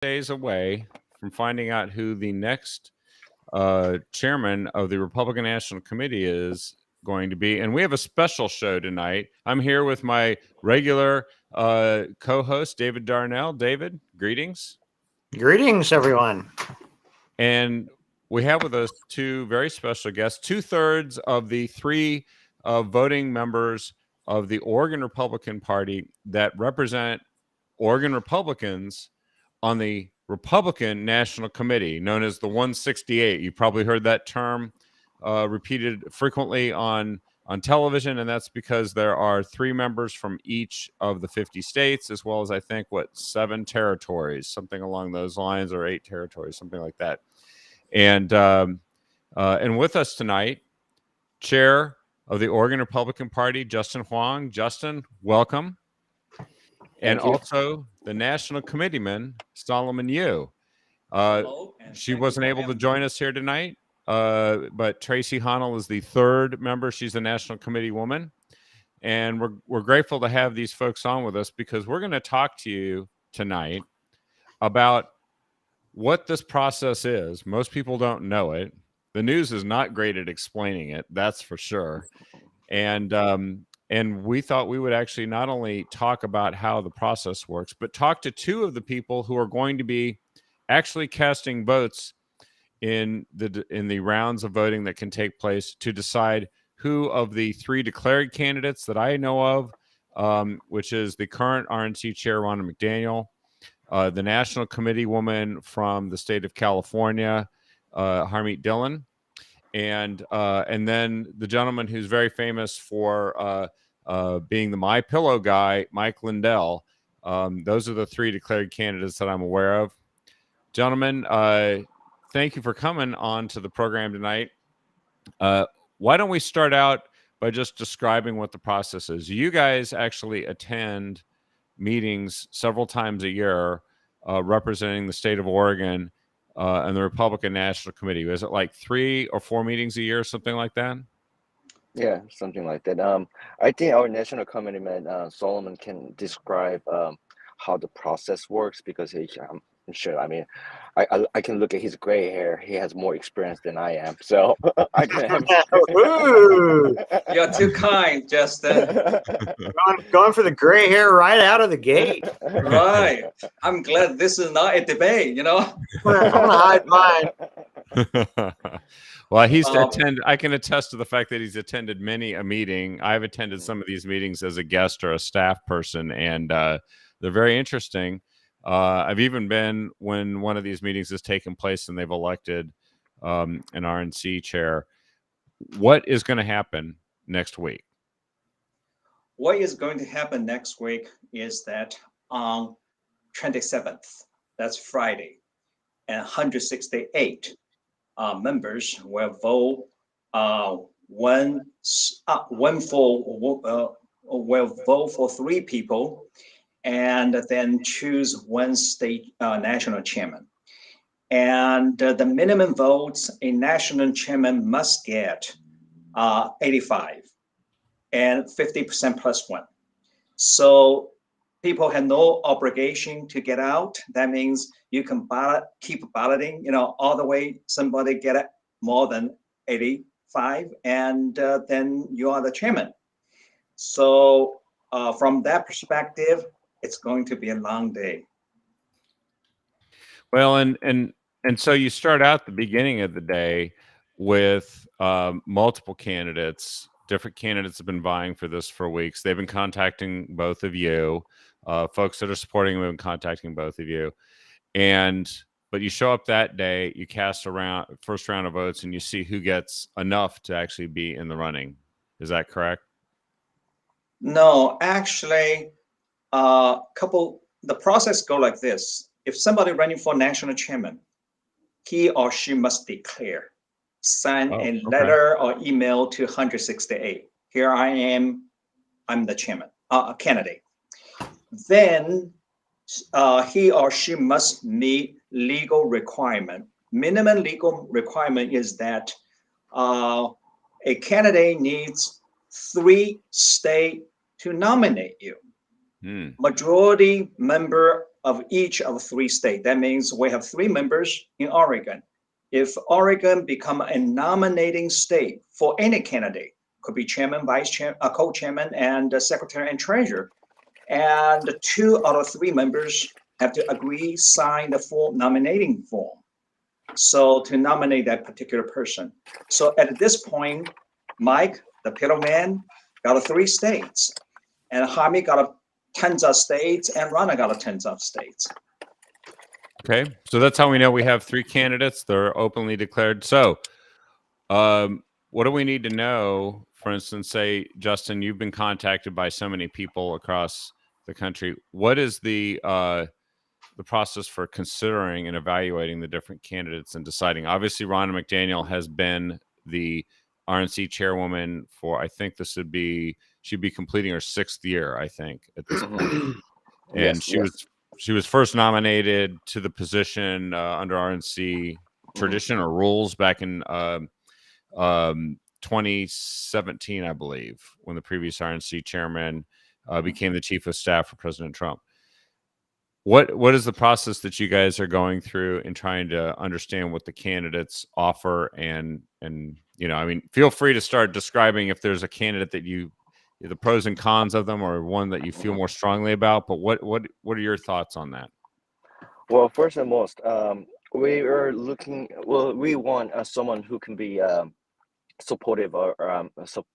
days away from finding out who the next chairman of the Republican National Committee is going to be. And we have a special show tonight. I'm here with my regular co-host, David Darnell. David, greetings. Greetings, everyone. And we have with us two very special guests, 2/3 of the three voting members of the Oregon Republican Party that represent Oregon Republicans on the Republican National Committee, known as the 168. You probably heard that term repeated frequently on television, and that's because there are three members from each of the 50 states, as well as I think 7 territories, something along those lines, or 8 territories, something like that. And with us tonight, Chair of the Oregon Republican Party, Justin Hwang. Justin, welcome. And also the National Committeeman, Solomon Yu. She wasn't able to join us here tonight, but Tracy Honnell is the third member. She's the National Committee woman. And we're grateful to have these folks on with us because we're going to talk to you tonight about what this process is. Most people don't know it. The news is not great at explaining it, that's for sure. And we thought we would actually not only talk about how the process works, but talk to two of the people who are going to be actually casting votes in the rounds of voting that can take place to decide who of the 3 declared candidates that I know of, which is the current RNC chair, Ronna McDaniel, the National Committee woman from the state of California, Harmeet Dillon, and then the gentleman who's very famous for being the My Pillow guy, Mike Lindell. Those are the 3 declared candidates that I'm aware of. Gentlemen, thank you for coming on to the program tonight. Why don't we start out by just describing what the process is? You guys actually attend meetings several times a year representing the state of Oregon and the Republican National Committee. Is it like 3 or 4 meetings a year, something like that? Yeah, something like that. I think our national committeeman, Solomon, can describe how the process works because I'm sure. I mean, I can look at his gray hair. He has more experience than I am, so I can have. You're too kind, Justin. Going for the gray hair right out of the gate. Right. I'm glad this is not a debate, I'm gonna hide mine. Well, I can attest to the fact that he's attended many a meeting. I've attended some of these meetings as a guest or a staff person, and they're very interesting. I've even been when one of these meetings has taken place and they've elected an RNC chair. What is going to happen next week? What is going to happen next week is that on 27th, that's Friday, and 168 members will vote will vote for 3 people and then choose 1 state national chairman. And the minimum votes a national chairman must get 85 and 50% plus 1. So people have no obligation to get out. That means you can keep balloting, all the way somebody get it more than 85, and then you are the chairman. So from that perspective, it's going to be a long day. Well, and so you start out the beginning of the day with multiple candidates. Different candidates have been vying for this for weeks. They've been contacting both of you. Folks that are supporting them have been contacting both of you. But you show up that day, you cast first round of votes, and you see who gets enough to actually be in the running. Is that correct? No, actually, the process go like this. If somebody running for national chairman, he or she must declare, sign a letter or email to 168. Here I am, I'm the chairman, candidate. Then he or she must meet legal requirement. Minimum legal requirement is that a candidate needs 3 states to nominate you. Majority member of each of 3 states. That means we have 3 members in Oregon. If Oregon become a nominating state for any candidate, could be chairman, vice chair, co-chairman, and secretary and treasurer, and 2 out of 3 members have to agree, sign the full nominating form. So to nominate that particular person. So at this point, Mike, the pillar man, got 3 states, and Jaime got tens of states, and Rana got tens of states. Okay, so that's how we know we have 3 candidates. They're openly declared. So, what do we need to know? For instance, say, Justin, you've been contacted by so many people across the country. What is the process for considering and evaluating the different candidates and deciding? Obviously, Ronna McDaniel has been the RNC chairwoman for, I think this would be, she'd be completing her 6th year, I think, at this point. And she was first nominated to the position under RNC tradition or rules back in 2017, I believe, when the previous RNC chairman became the chief of staff for President Trump. What is the process that you guys are going through in trying to understand what the candidates offer? And you know, I mean, feel free to start describing if there's a candidate that you, the pros and cons of them, or one that you feel more strongly about. But what are your thoughts on that? Well, first and most, we are looking. Well, we want someone who can be supportive or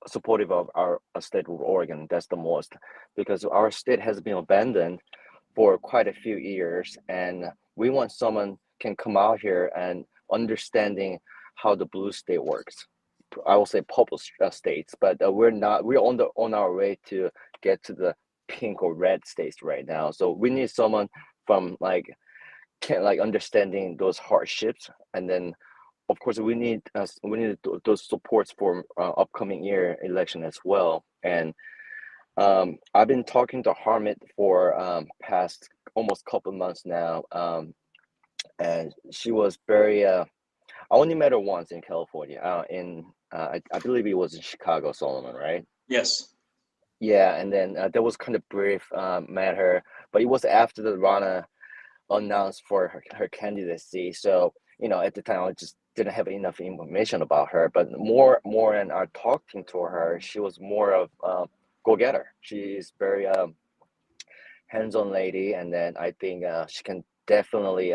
supportive of our state of Oregon. That's the most, because our state has been abandoned for quite a few years, and we want someone can come out here and understanding how the blue state works. I will say purple states, but we're not. We're on our way to get to the pink or red states right now. So we need someone from understanding those hardships, and then of course we need those supports for upcoming year election as well. And I've been talking to Harmit for past almost couple months now, and she was very. I only met her once in California. I believe it was in Chicago, Solomon, right? Yes. Yeah, and then that was kind of brief. Met her, but it was after the Rana announced for her candidacy. So you know, at the time I just didn't have enough information about her. But more and I talking to her, she was more of go-getter. She's very hands-on lady, and then I think she can definitely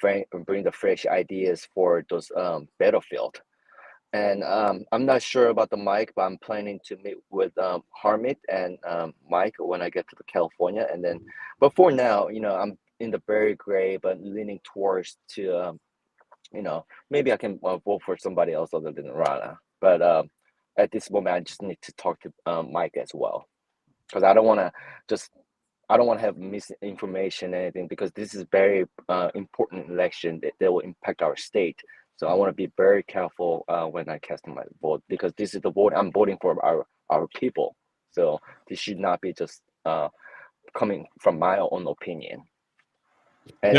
bring the fresh ideas for those battlefield. And I'm not sure about the Mike, but I'm planning to meet with Harmit and Mike when I get to the California. And then, but for now, you know, I'm in the very gray, but leaning towards to, you know, maybe I can vote for somebody else other than Rana. But at this moment, I just need to talk to Mike as well, because I don't want to have misinformation or anything, because this is very important election that will impact our state. So I want to be very careful when I cast my vote, because this is the vote I'm voting for our people. So this should not be just coming from my own opinion. And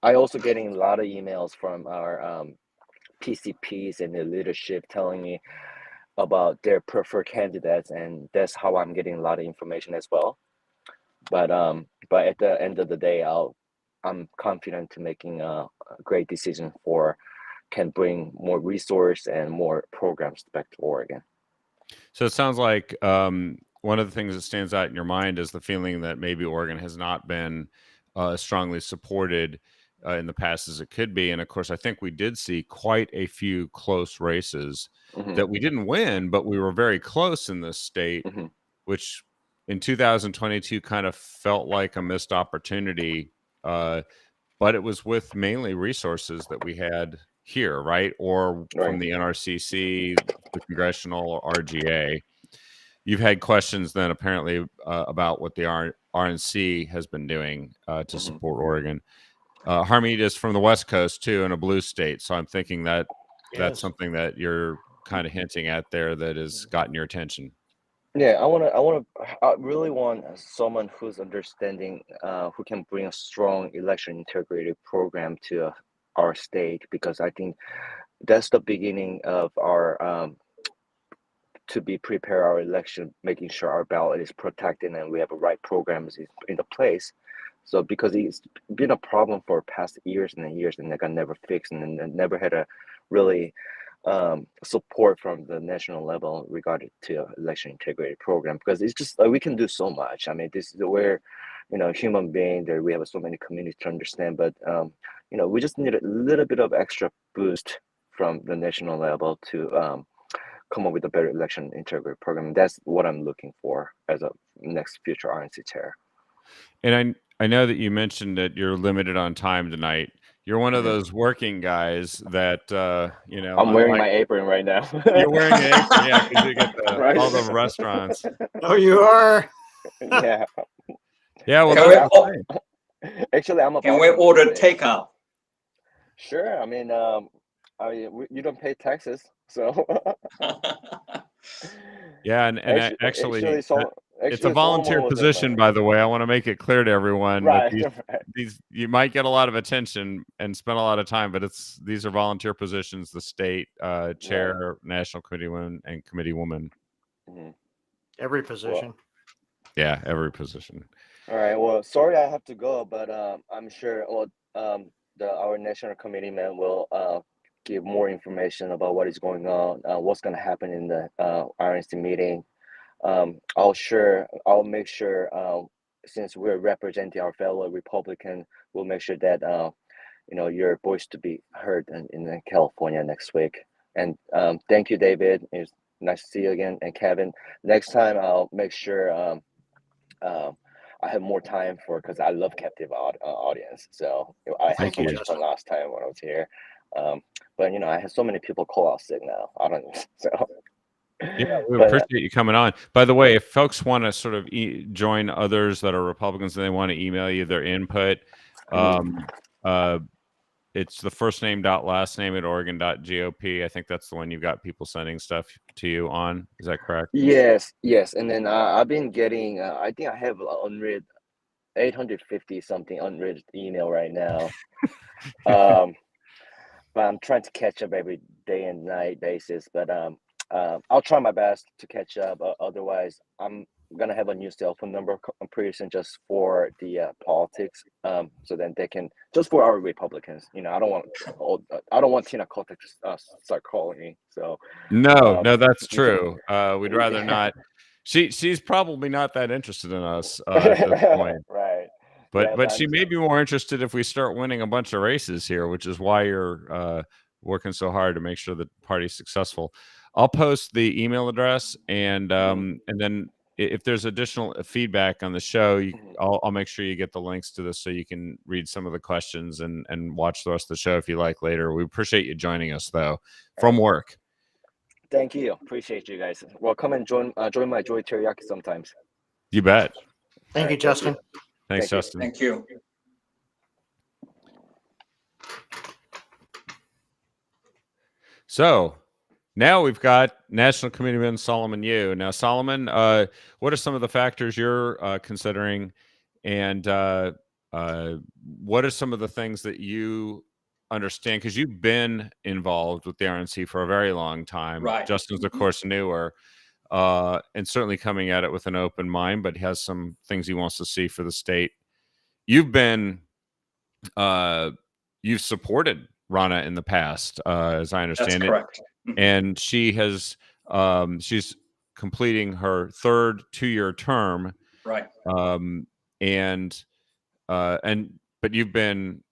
I also getting a lot of emails from our PCPs and the leadership telling me about their preferred candidates, and that's how I'm getting a lot of information as well. But at the end of the day, I'm confident to making a great decision can bring more resource and more programs back to Oregon. So it sounds like one of the things that stands out in your mind is the feeling that maybe Oregon has not been strongly supported in the past as it could be. And of course, I think we did see quite a few close races that we didn't win, but we were very close in this state, which in 2022 kind of felt like a missed opportunity. But it was with mainly resources that we had here, right? Or from the NRCC, the Congressional, or RGA. You've had questions then apparently about what the RNC has been doing to support Oregon. Harmeet is from the West Coast too, in a blue state. So I'm thinking that that's something that you're kind of hinting at there that has gotten your attention. Yeah, I really want someone who's understanding, who can bring a strong election integrity program to our state, because I think that's the beginning of our to be prepare our election, making sure our ballot is protected and we have the right programs in the place. So because it's been a problem for past years and years, and got never fixed, and then never had a really support from the national level regarding to election integrity program, because it's just we can do so much. I mean, this is where, human being there, we have so many communities to understand, but we just need a little bit of extra boost from the national level to come up with a better election integrity program. That's what I'm looking for as a next future RNC chair. And I know that you mentioned that you're limited on time tonight. You're one of those working guys that I'm wearing my apron right now. You're wearing an apron, yeah, because you get Right. all the restaurants. Oh, you are. Yeah. Yeah, well, Can that's we, the thing. Actually, I'm a can we bartender order today. takeout? Sure. I mean, you don't pay taxes, so Yeah, and actually, actually, so it's a actually, volunteer Solomon was in position, by the way. I want to make it clear to everyone that right. these you might get a lot of attention and spend a lot of time, but these are volunteer positions. The state chair, national committeeman, and committeewoman. Mhm. Every position. Yeah, every position. All right. Well, sorry I have to go, but I'm sure our national committeeman will give more information about what is going on, what's going to happen in the RNC meeting. I'll make sure, since we're representing our fellow Republican, we'll make sure that your voice to be heard in California next week. And thank you, David. It's nice to see you again. And Kevin, next time I'll make sure I have more time because I love captive audience. So I had Thank so you. much fun last time when I was here. But I had so many people call out sick now. I don't know. So Yeah, we but, appreciate you coming on. By the way, if folks want to sort of join others that are Republicans and they want to email you their input, it's the first name dot last name at Oregon.gop. I think that's the one you've got people sending stuff to you on. Is that correct? yes. And then I've been getting. I think I have unread 850 something unread email right now. But I'm trying to catch up every day and night basis. But I'll try my best to catch up. Otherwise, I'm gonna have a new cell phone number pretty soon just for the politics. So then they can just for our Republicans. I don't want Tina Kotek to start calling me. So No, that's true. We'd rather not. She's probably not that interested in us at this point. Right. But she may be more interested if we start winning a bunch of races here, which is why you're working so hard to make sure the party's successful. I'll post the email address, and then if there's additional feedback on the show, I'll make sure you get the links to this so you can read some of the questions and watch the rest of the show if you like later. We appreciate you joining us though from work. Thank you. Appreciate you guys. Well, come and join my Joy Teriyaki sometimes. You bet. Thank you, Justin. Thanks, Thank you. Justin. Thank you. So now we've got National Committeeman Solomon Yu. Now, Solomon, what are some of the factors you're considering, and what are some of the things that you understand? Because you've been involved with the RNC for a very long time. Right. Justin's, of course, newer, and certainly coming at it with an open mind, but has some things he wants to see for the state. You've supported Rana in the past, as I understand That's it. correct. And she has she's completing her third 2-year term. Right. But you've been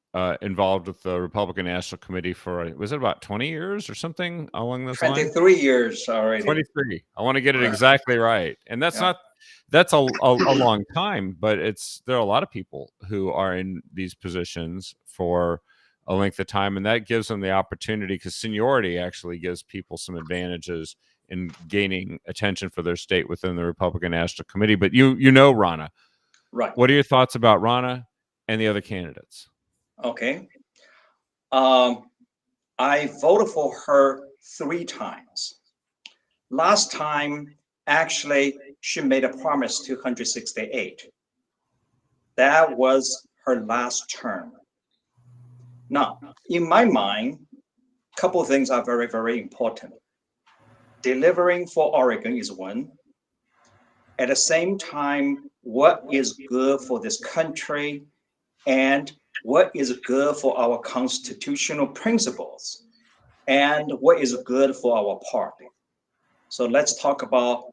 involved with the Republican National Committee for was it about 20 years or something along those lines? 23 years already. 23. I want to get it exactly right. And that's that's a long time, but there are a lot of people who are in these positions for a length of time, and that gives them the opportunity, because seniority actually gives people some advantages in gaining attention for their state within the Republican National Committee. But you know Rana. Right. What are your thoughts about Rana and the other candidates? Okay. I voted for her 3 times. Last time, actually, she made a promise to 168. That was her last term. Now, in my mind, a couple of things are very, very important. Delivering for Oregon is one. At the same time, what is good for this country and what is good for our constitutional principles, and what is good for our party. So let's talk about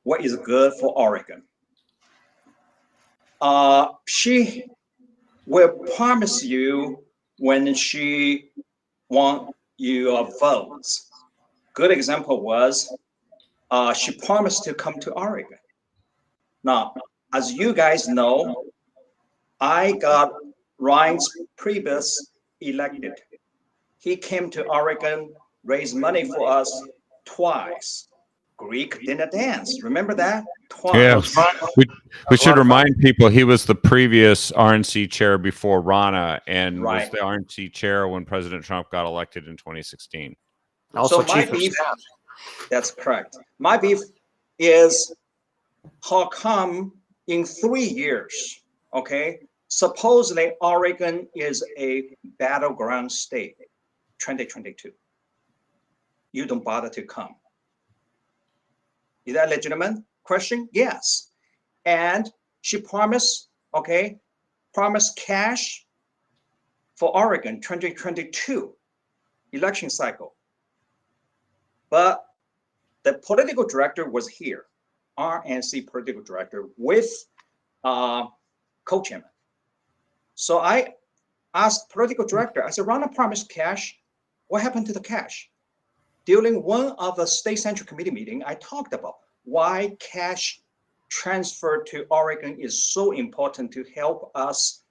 what is good for Oregon. She will promise you when she want your votes. Good example was she promised to come to Oregon. Now, as you guys know, I got Ryan's previous elected. He came to Oregon, raised money for us twice. Greek dinner dance. Remember that? Yeah, Twice. we should remind people he was the previous RNC chair before Rana and was Right. the RNC chair when President Trump got elected in 2016. Also, So my chief of beef, staff. that's correct. My beef is how come in 3 years, okay, supposedly Oregon is a battleground state, 2022. You don't bother to come. Is that a legitimate question? Yes. And she promised, okay, promised cash for Oregon 2022 election cycle. But the political director was here, RNC political director with co-chairman. So I asked political director, I said, Rana promised cash. What happened to the cash? During one of the state central committee meeting, I talked about why cash transfer to Oregon is so important to help us,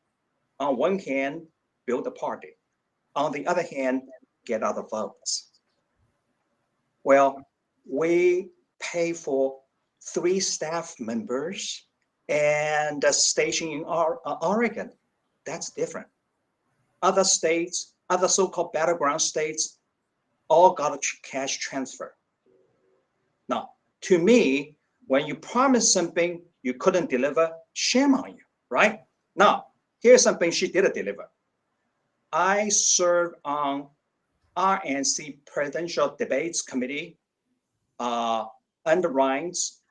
on one hand, build a party. On the other hand, get other votes. Well, we pay for 3 staff members and a station in Oregon. That's different. Other states, other so-called battleground states, all got a cash transfer. Now, to me, when you promise something you couldn't deliver, shame on you, right? Now, here's something she did deliver. I served on RNC Presidential Debates Committee under Ryan's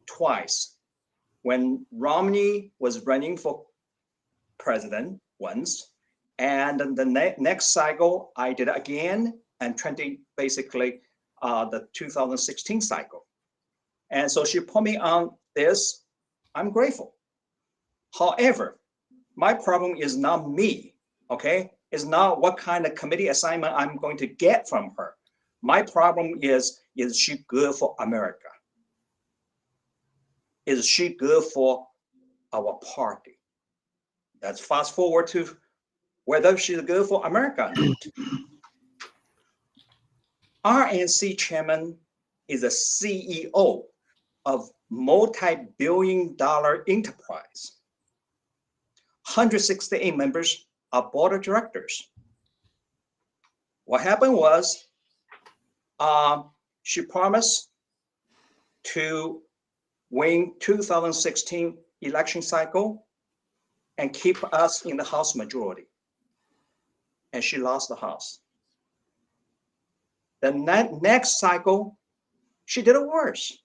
twice. When Romney was running for president once, and the next cycle I did it again, and basically the 2016 cycle. And so she put me on this. I'm grateful. However, my problem is not me, okay? It's not what kind of committee assignment I'm going to get from her. My problem is she good for America? Is she good for our party? Let's fast forward to whether she's good for America or not. RNC chairman is a CEO of multi-billion-dollar enterprise. 168 members are board of directors. What happened was she promised to win 2016 election cycle and keep us in the House majority. And she lost the House. The next cycle, she did it worse.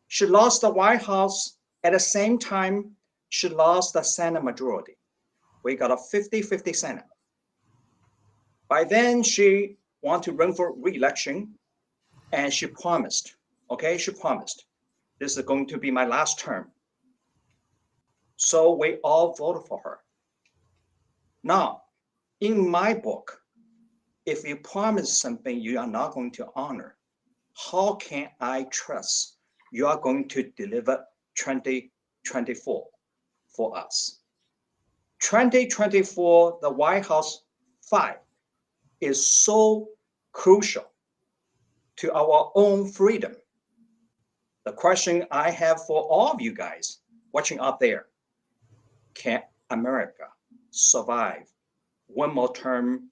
She lost the White House at the same time she lost the Senate majority. We got a 50-50 Senate. By then, she wanted to run for re-election, and she promised, okay, she promised, this is going to be my last term. So we all voted for her. Now, in my book, if you promise something you are not going to honor, how can I trust you are going to deliver 2024 for us? 2024, the White House 5 is so crucial to our own freedom. The question I have for all of you guys watching out there, can America survive one more term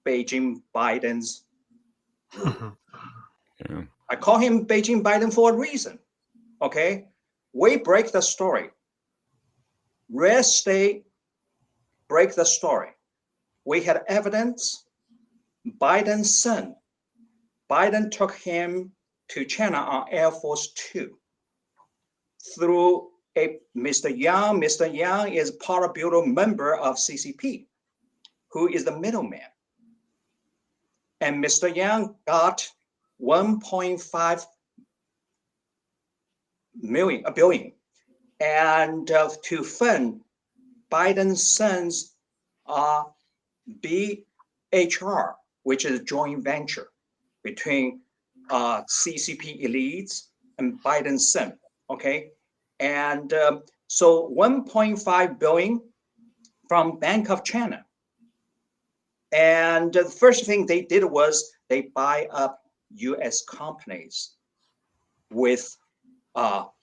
Beijing Biden's rule? Yeah. I call him Beijing Biden for a reason, okay? We break the story. Red state break the story. We had evidence. Biden's son, Biden took him to China on Air Force 2 through Mr. Yang. Mr. Yang is Politburo member of CCP, who is the middleman. And Mr. Yang got 1.5 billion, and to fund Biden's son's BHR, which is a joint venture between CCP elites and Biden's son. Okay, and so 1.5 billion from Bank of China. And the first thing they did was they buy up U.S. companies with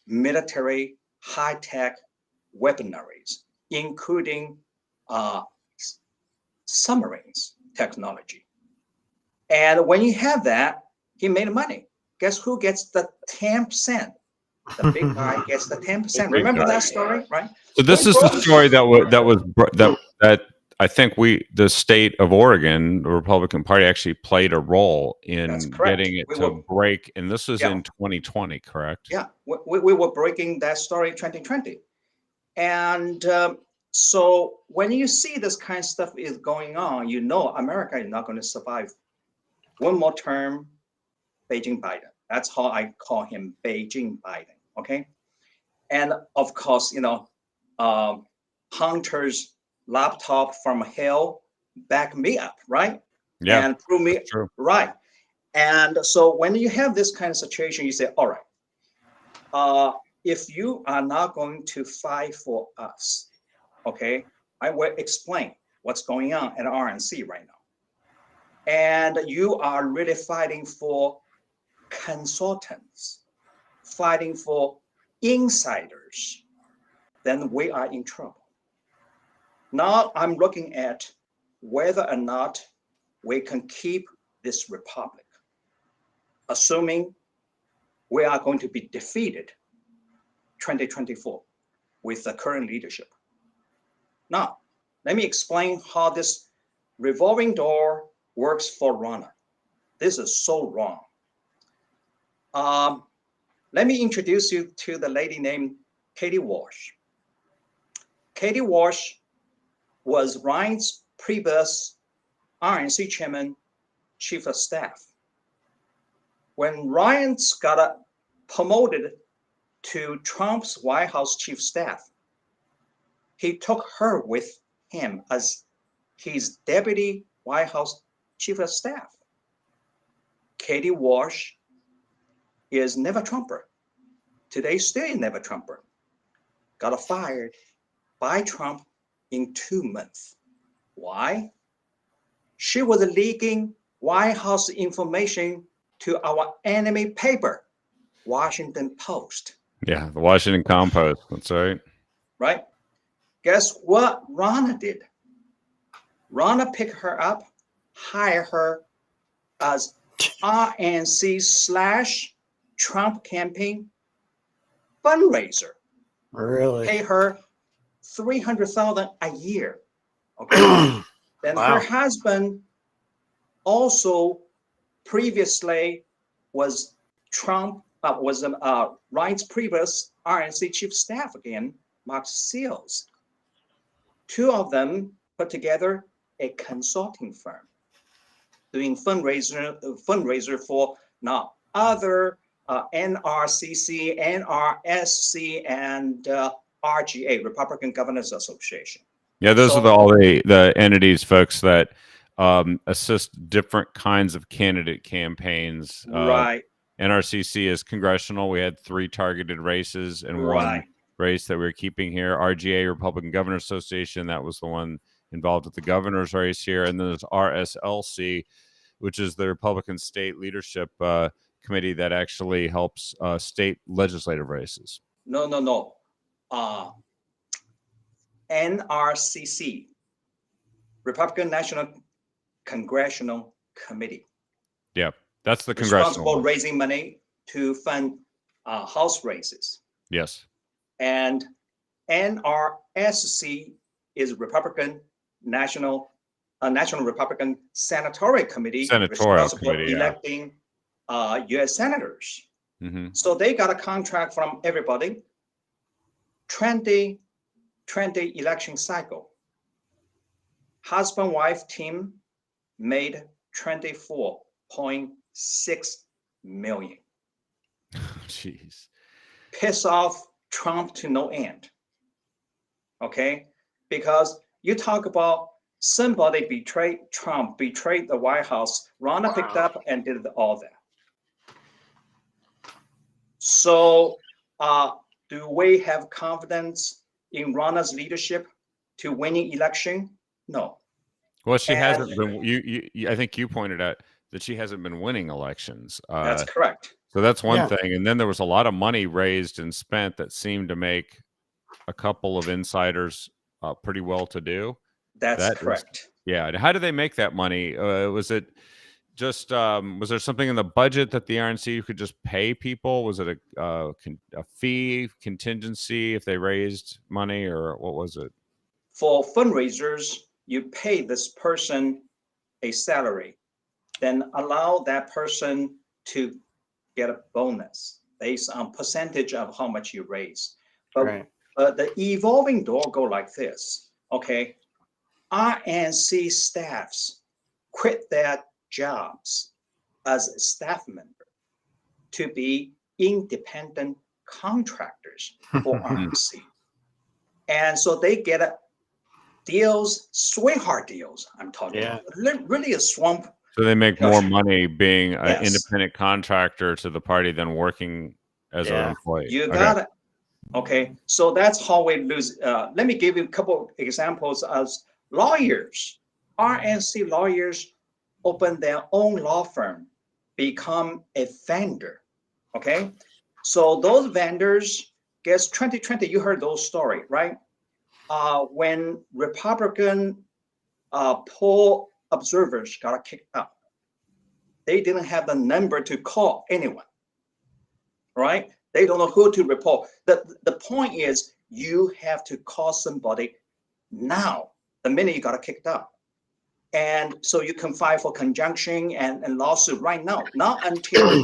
military high-tech weaponaries, including submarines technology. And when you have that, he made money. Guess who gets the 10%? The big guy gets the 10%. Remember that story, right? So this is the story that I think the state of Oregon, the Republican Party, actually played a role in getting it to break. And this was in 2020, correct? Yeah, we were breaking that story in 2020. And so when you see this kind of stuff is going on, you know America is not going to survive one more term, Beijing Biden. That's how I call him, Beijing Biden. Okay, and of course, you know, Hunter's laptop from hell back me up, right? Yeah, and prove me right. And so when you have this kind of situation, you say, all right, if you are not going to fight for us, okay, I will explain what's going on at RNC right now. And you are really fighting for consultants, fighting for insiders, then we are in trouble. Now I'm looking at whether or not we can keep this republic, assuming we are going to be defeated 2024 with the current leadership. Now, let me explain how this revolving door works for Ronna. This is so wrong. Let me introduce you to the lady named Katie Walsh. Katie Walsh was Ryan's previous RNC chairman, chief of staff. When Ryan got promoted to Trump's White House chief staff, he took her with him as his deputy White House chief of staff. Katie Walsh is never Trumper. Today, still never Trumper. Got fired by Trump in 2 months. Why? She was leaking White House information to our enemy paper, Washington Post. Yeah, the Washington Compost. That's right. Right? Guess what Ronna did? Ronna picked her up, hired her as RNC/Trump campaign fundraiser. Really? Pay her $300,000 a year. Okay. Then Wow. her husband also previously was Ryan's previous RNC chief staff again, Mark Seals. Two of them put together a consulting firm doing fundraiser for now other NRCC, NRSC, and RGA, Republican Governors Association. Yeah, those are all the entities, folks, that assist different kinds of candidate campaigns. Right. NRCC is congressional. We had 3 targeted races and one race that we were keeping here. RGA, Republican Governors Association, that was the one involved with the governor's race here. And then there's RSLC, which is the Republican State Leadership Committee that actually helps state legislative races. No. NRCC, Republican National Congressional Committee. Yeah, that's the congressional responsible raising money to fund House races. Yes. And NRSC is Republican National Republican Senatorial Committee, responsible electing U.S. senators. Mm-hmm. So they got a contract from everybody. 2020 election cycle, husband-wife team made 24.6 million. Jeez. Piss off Trump to no end. Okay? Because you talk about somebody betrayed Trump, betrayed the White House, Ronna picked up and did all that. So do we have confidence in Ronna's leadership to winning election? No. Well, she hasn't been. I think you pointed out that she hasn't been winning elections. That's correct. So that's one thing. And then there was a lot of money raised and spent that seemed to make a couple of insiders pretty well to do. That's correct. Yeah. And how do they make that money? Was it just was there something in the budget that the RNC could just pay people? Was it a fee contingency if they raised money, or what was it? For fundraisers, you pay this person a salary, then allow that person to get a bonus based on percentage of how much you raise. But the evolving door go like this. Okay, RNC staffs quit their jobs as a staff member to be independent contractors for RNC. And so they get deals, sweetheart deals, I'm talking about. Really a swamp. So they make more money being an independent contractor to the party than working as an employee. You got it. Okay, so that's how we lose. Let me give you a couple examples as lawyers. RNC lawyers open their own law firm, become a vendor. Okay, so those vendors, guess 2020, you heard those stories, right? When Republican poll observers got kicked out, they didn't have the number to call anyone, right? They don't know who to report. The point is, you have to call somebody now, the minute you got kicked out. And so you can file for conjunction and lawsuit right now, not until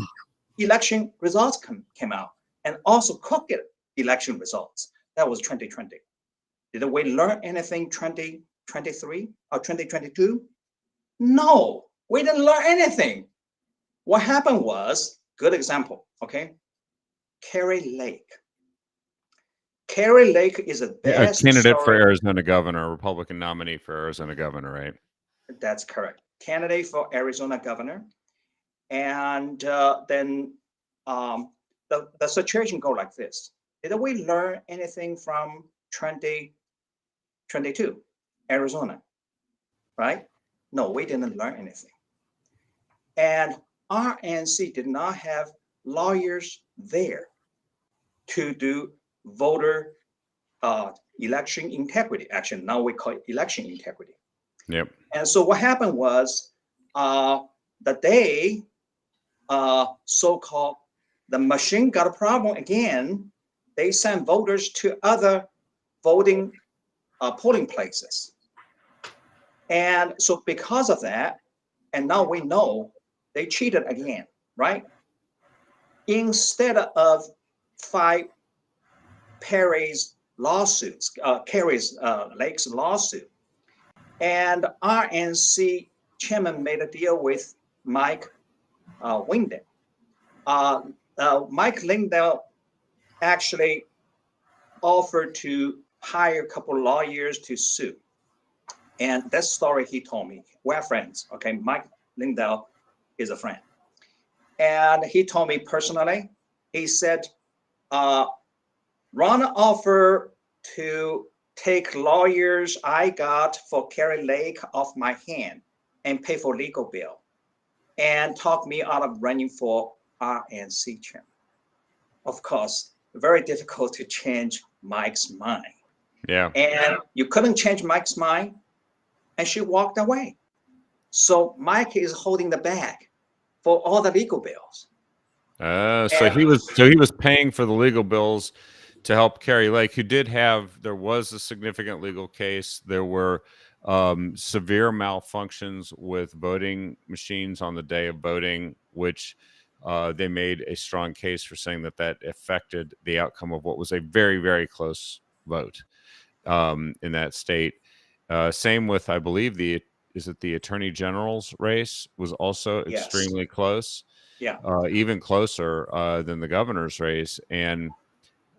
election results came out, and also crooked election results. That was 2020. Did we learn anything 2023 or 2022? No, we didn't learn anything. What happened was, good example, okay? Carrie Lake. Carrie Lake is a candidate for Arizona governor, Republican nominee for Arizona governor, right? That's correct. Candidate for Arizona governor. And then the situation go like this. Did we learn anything from 2022, Arizona, right? No, we didn't learn anything. And RNC did not have lawyers there to do voter election integrity. Actually, now we call it election integrity. Yep. And so what happened was the day so-called the machine got a problem again, they sent voters to other voting polling places. And so because of that, and now we know they cheated again, right? Instead of fight Perry's lawsuits, Carrie's Lake's lawsuit, and RNC chairman made a deal with Mike Lindell. Mike Lindell actually offered to hire a couple of lawyers to sue. And that story he told me, we're friends, okay? Mike Lindell is a friend. And he told me personally, he said, Ron offered to take lawyers I got for Carrie Lake off my hand and pay for legal bill and talk me out of running for RNC chairman. Of course, very difficult to change Mike's mind. Yeah. And you couldn't change Mike's mind, and she walked away. So Mike is holding the bag for all the legal bills. So he was paying for the legal bills to help Carrie Lake, who there was a significant legal case. There were severe malfunctions with voting machines on the day of voting, which they made a strong case for saying that that affected the outcome of what was a very, very close vote in that state. Same with, I believe, is it the Attorney General's race was also Yes. extremely close, Yeah. even closer than the governor's race. And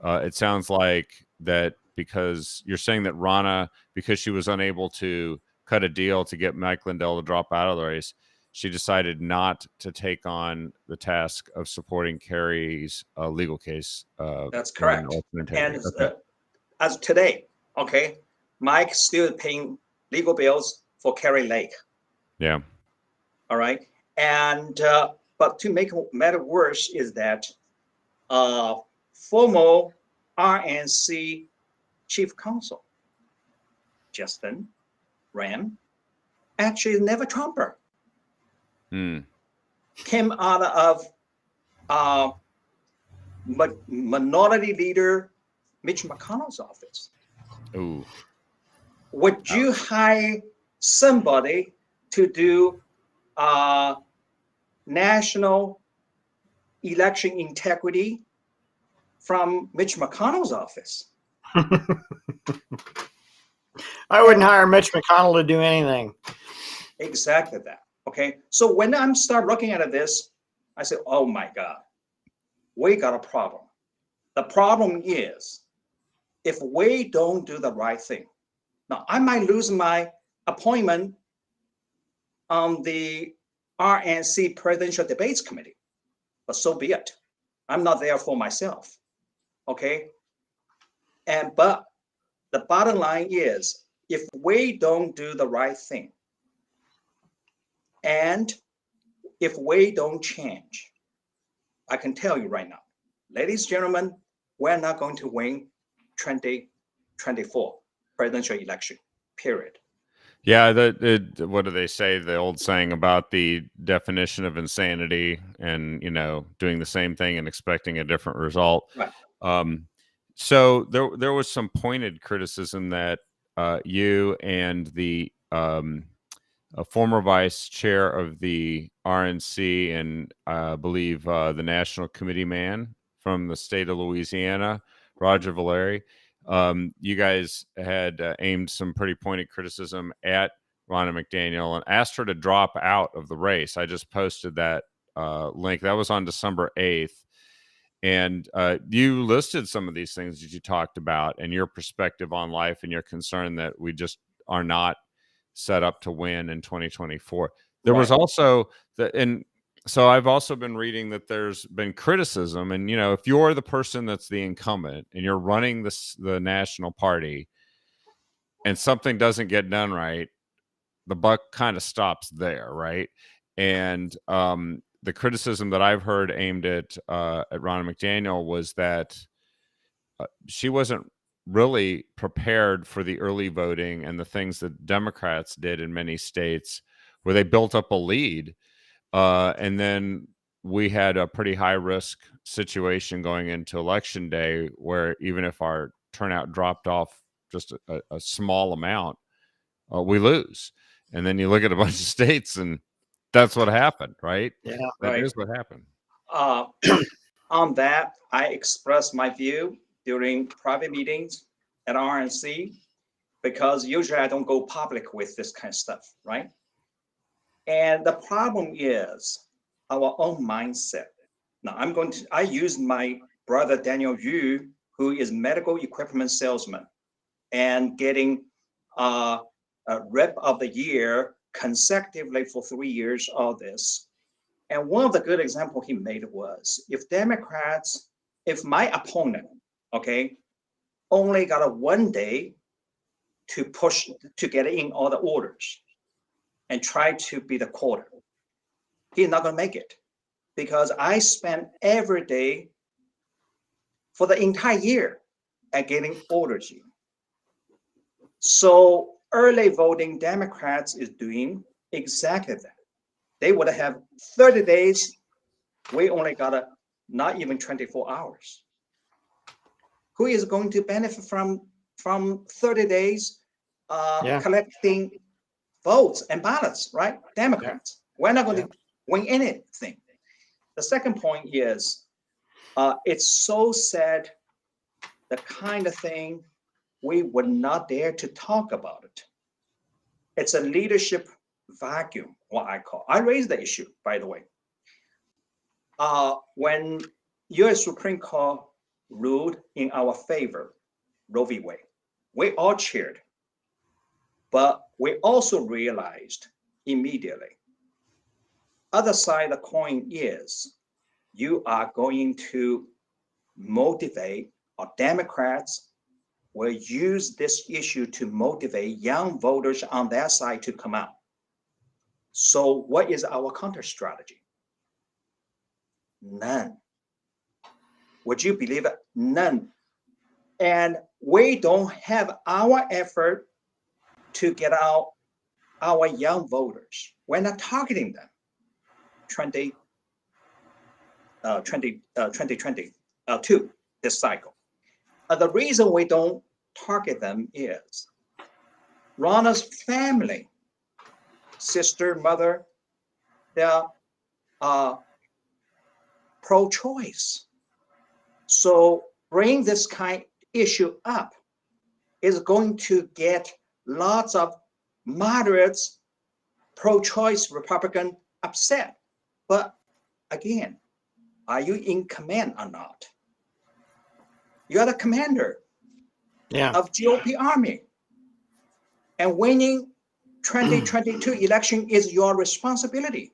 it sounds like that because you're saying that Rana, because she was unable to cut a deal to get Mike Lindell to drop out of the race, she decided not to take on the task of supporting Kerry's legal case. That's in correct. election integrity. And Okay. as today, okay, Mike still paying legal bills for Kerry Lake. Yeah. All right. And but to make matter worse is that former RNC chief counsel Justin Ram actually never Trumper. Came out of minority leader Mitch McConnell's office. Ooh. Would you hire somebody to do national election integrity from Mitch McConnell's office? I wouldn't hire Mitch McConnell to do anything. Exactly that. Okay. So when I'm start looking at this, I say, oh my God, we got a problem. The problem is if we don't do the right thing. Now I might lose my appointment on the RNC Presidential Debates Committee, but so be it. I'm not there for myself. Okay. But the bottom line is if we don't do the right thing, and if we don't change, I can tell you right now, ladies and gentlemen, we're not going to win 2024 presidential election, period. Yeah, what do they say? The old saying about the definition of insanity, and doing the same thing and expecting a different result. Right. So there was some pointed criticism that you and the former vice chair of the RNC and I believe the national committeeman from the state of Louisiana, Roger Valeri, you guys had aimed some pretty pointed criticism at Ronna McDaniel and asked her to drop out of the race. I just posted that link. That was on December 8th. And you listed some of these things that you talked about and your perspective on life and your concern that we just are not set up to win in 2024. There was also and so I've also been reading that there's been criticism, and if you're the person that's the incumbent and you're running the national party and something doesn't get done right, the buck kind of stops there, right? And the criticism that I've heard aimed at Ronna McDaniel was that she wasn't really prepared for the early voting and the things that Democrats did in many states where they built up a lead. And then we had a pretty high risk situation going into election day where even if our turnout dropped off just a small amount, we lose. And then you look at a bunch of states and that's what happened, right? Yeah, that is what happened. On that, I expressed my view during private meetings at RNC because usually I don't go public with this kind of stuff, right? And the problem is our own mindset. Now I use my brother Daniel Yu, who is medical equipment salesman and getting a rep of the year consecutively for 3 years of this. And one of the good examples he made was if my opponent, okay, only got a 1 day to push to get in all the orders and try to be the quarter, he's not going to make it because I spent every day for the entire year at getting orders in. So early voting Democrats is doing exactly that. They would have 30 days. We only got not even 24 hours. Who is going to benefit from 30 days collecting votes and ballots, right? Democrats. We're not going to win anything. The second point is, it's so sad, the kind of thing we would not dare to talk about it. It's a leadership vacuum, what I call. I raised the issue, by the way. When U.S. Supreme Court ruled in our favor, Roe v. Wade, we all cheered. But we also realized immediately, other side of the coin is you are going to motivate, or Democrats will use this issue to motivate young voters on their side to come out. So what is our counter strategy? None. Would you believe it? None. And we don't have our effort to get out our young voters. We're not targeting them. 2022, this cycle. The reason we don't target them is Rana's family, sister, mother, they're pro-choice. So bring this kind of issue up is going to get lots of moderates, pro-choice Republican upset. But again, are you in command or not? You're the commander of GOP army. And winning 2022 election is your responsibility.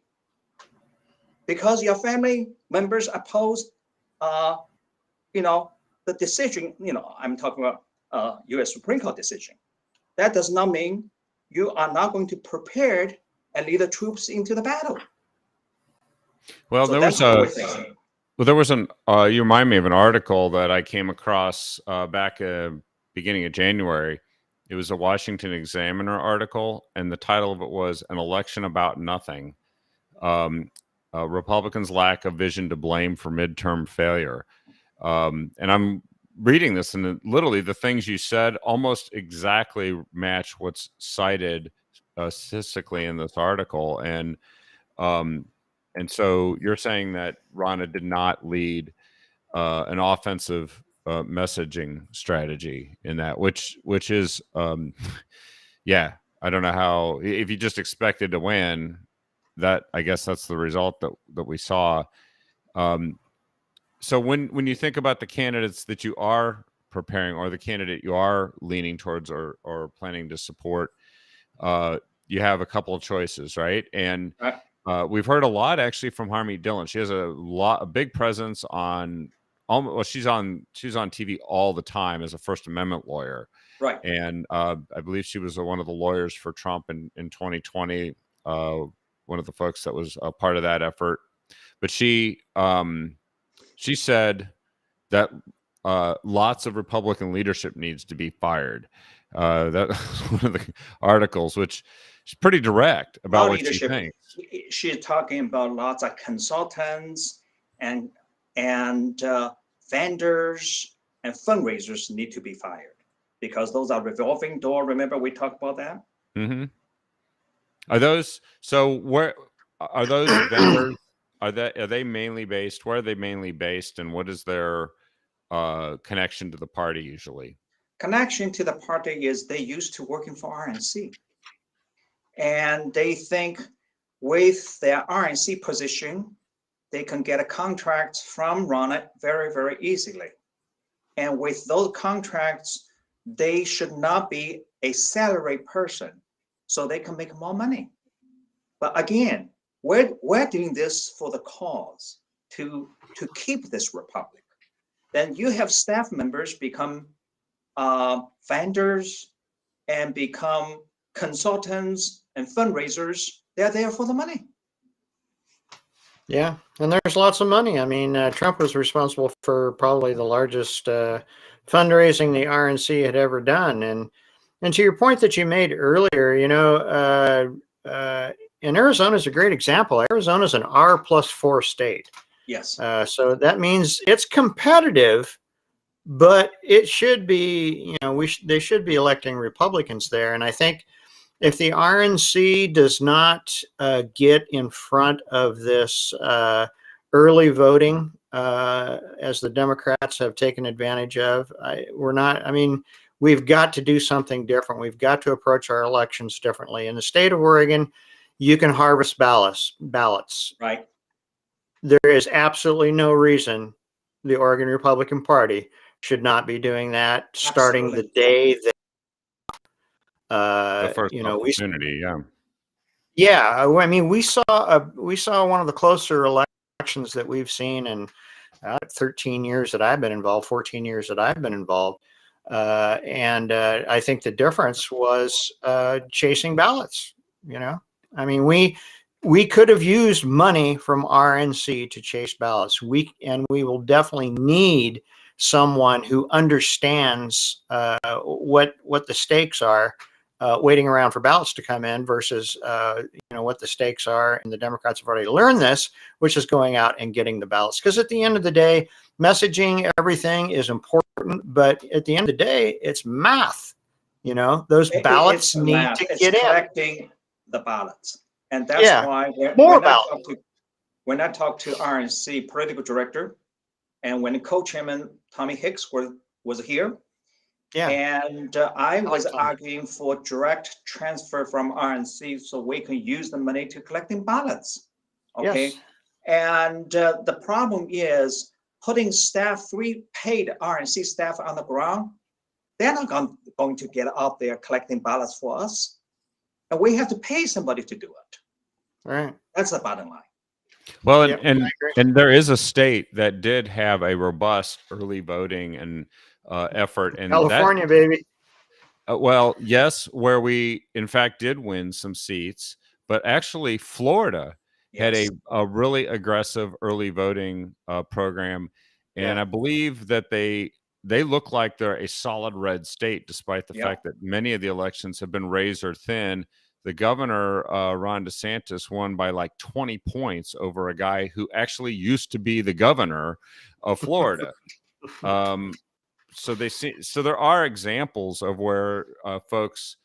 Because your family members oppose, the decision, I'm talking about U.S. Supreme Court decision. That does not mean you are not going to prepare and lead the troops into the battle. Well, So there that's was what a, we're thinking. well, there was an, you remind me of an article that I came across back beginning of January. It was a Washington Examiner article, and the title of it was "An Election About Nothing: Republicans' Lack of Vision to Blame for Midterm Failure." And I'm reading this, and literally the things you said almost exactly match what's cited statistically in this article. And so you're saying that Rana did not lead an offensive messaging strategy in that, which is, yeah, I don't know how, if you just expected to win, that I guess that's the result that we saw. So when you think about the candidates that you are preparing, or the candidate you are leaning towards or planning to support, you have a couple of choices, right? And we've heard a lot actually from Harmeet Dillon. She has a big presence on. Well, she's on TV all the time as a First Amendment lawyer, right? And I believe she was one of the lawyers for Trump in 2020. One of the folks that was a part of that effort. But she said that lots of Republican leadership needs to be fired. That was one of the articles, which is pretty direct about what she thinks. She's talking about lots of consultants and vendors and fundraisers need to be fired because those are revolving door. Remember we talked about that? Mm-hmm. Where are those vendors? Are they mainly based? Where are they mainly based, and what is their connection to the party usually? Connection to the party is they used to working for RNC, and they think with their RNC position, they can get a contract from Rana very, very easily. And with those contracts, they should not be a salaried person, so they can make more money. But again, we're doing this for the cause to keep this republic. Then you have staff members become vendors and become consultants and fundraisers. They're there for the money. Yeah, and there's lots of money. I mean, Trump was responsible for probably the largest fundraising the RNC had ever done. And to your point that you made earlier, and Arizona is a great example. Arizona is an R+4 state. Yes. So that means it's competitive, but it should be, they should be electing Republicans there. And I think if the RNC does not get in front of this early voting, as the Democrats have taken advantage of. We've got to do something different. We've got to approach our elections differently. In the state of Oregon, you can harvest ballots. Right. There is absolutely no reason the Oregon Republican Party should not be doing that starting Absolutely. the day that The first we opportunity, yeah. yeah, I mean, we saw one of the closer elections that we've seen in 13 years that I've been involved, 14 years that I've been involved, and I think the difference was chasing ballots. You know, I mean, we could have used money from RNC to chase ballots. We will definitely need someone who understands what the stakes are, waiting around for ballots to come in versus what the stakes are. And the Democrats have already learned this, which is going out and getting the ballots. Because at the end of the day, messaging, everything is important, but at the end of the day, it's math. Those ballots need to get in. Collecting the ballots, and that's why when I talk to RNC political director, and when co-chairman Tommy Hicks was here. Yeah. And I was arguing for direct transfer from RNC so we can use the money to collecting ballots. Okay. Yes. And the problem is putting staff, 3 paid RNC staff on the ground. They're not going to get out there collecting ballots for us. And we have to pay somebody to do it. Right. That's the bottom line. Well, and there is a state that did have a robust early voting and effort, and California, baby. Well, yes, where we in fact did win some seats, but actually Florida had a really aggressive early voting program, and I believe that they look like they're a solid red state, despite the fact that many of the elections have been razor thin. The governor, Ron DeSantis, won by like 20 points over a guy who actually used to be the governor of Florida. So there are examples of where folks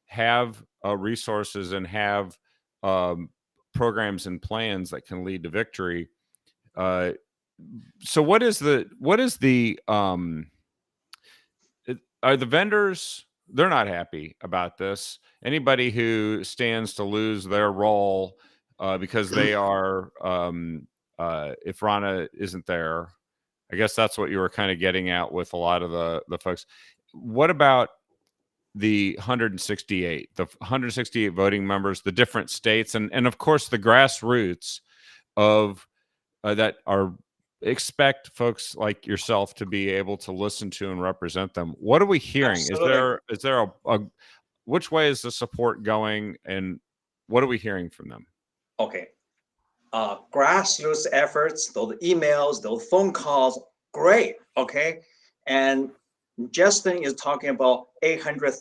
have resources and have programs and plans that can lead to victory. So what is the are the vendors? They're not happy about this. Anybody who stands to lose their role because they are, if Rana isn't there, I guess that's what you were kind of getting at with a lot of the folks. What about the 168 voting members, the different states, and of course the grassroots of that are expect folks like yourself to be able to listen to and represent them? What are we hearing? Absolutely. Is there a which way is the support going, and what are we hearing from them? Okay. Grassroots efforts, those emails, those phone calls, great. Okay. And Justin is talking about 800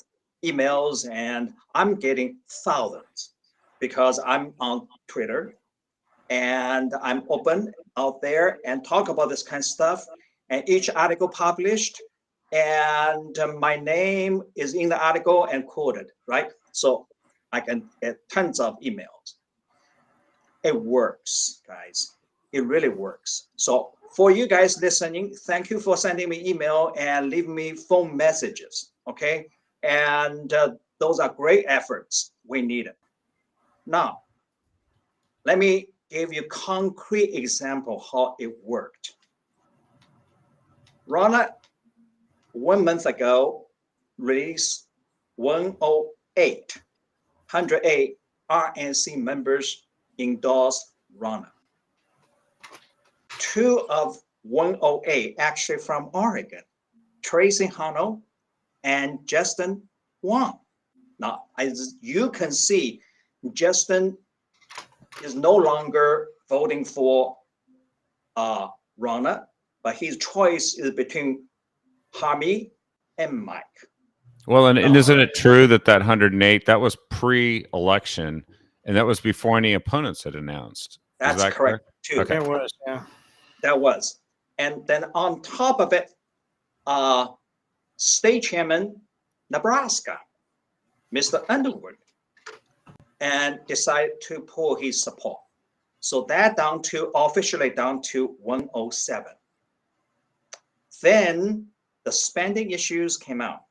emails, and I'm getting thousands because I'm on Twitter and I'm open out there and talk about this kind of stuff. And each article published, and my name is in the article and quoted, right? So I can get tons of emails. It works, guys. It really works. So for you guys listening, thank you for sending me email and leaving me phone messages, okay? And those are great efforts. We need it. Now, let me give you a concrete example how it worked. Rana, 1 month ago, released 108 RNC members endorsed Rana. 2 of 108 actually from Oregon, Tracy Hano and Justin Hwang. Now, as you can see, Justin is no longer voting for Rana, but his choice is between Harmy and Mike. Well, and isn't it true that 108, that was pre-election, and that was before any opponents had announced? That's correct, too. Okay. It was, yeah. That was. And then on top of it, State Chairman, Nebraska, Mr. Underwood, and decided to pull his support. So that officially down to 107. Then the spending issues came out.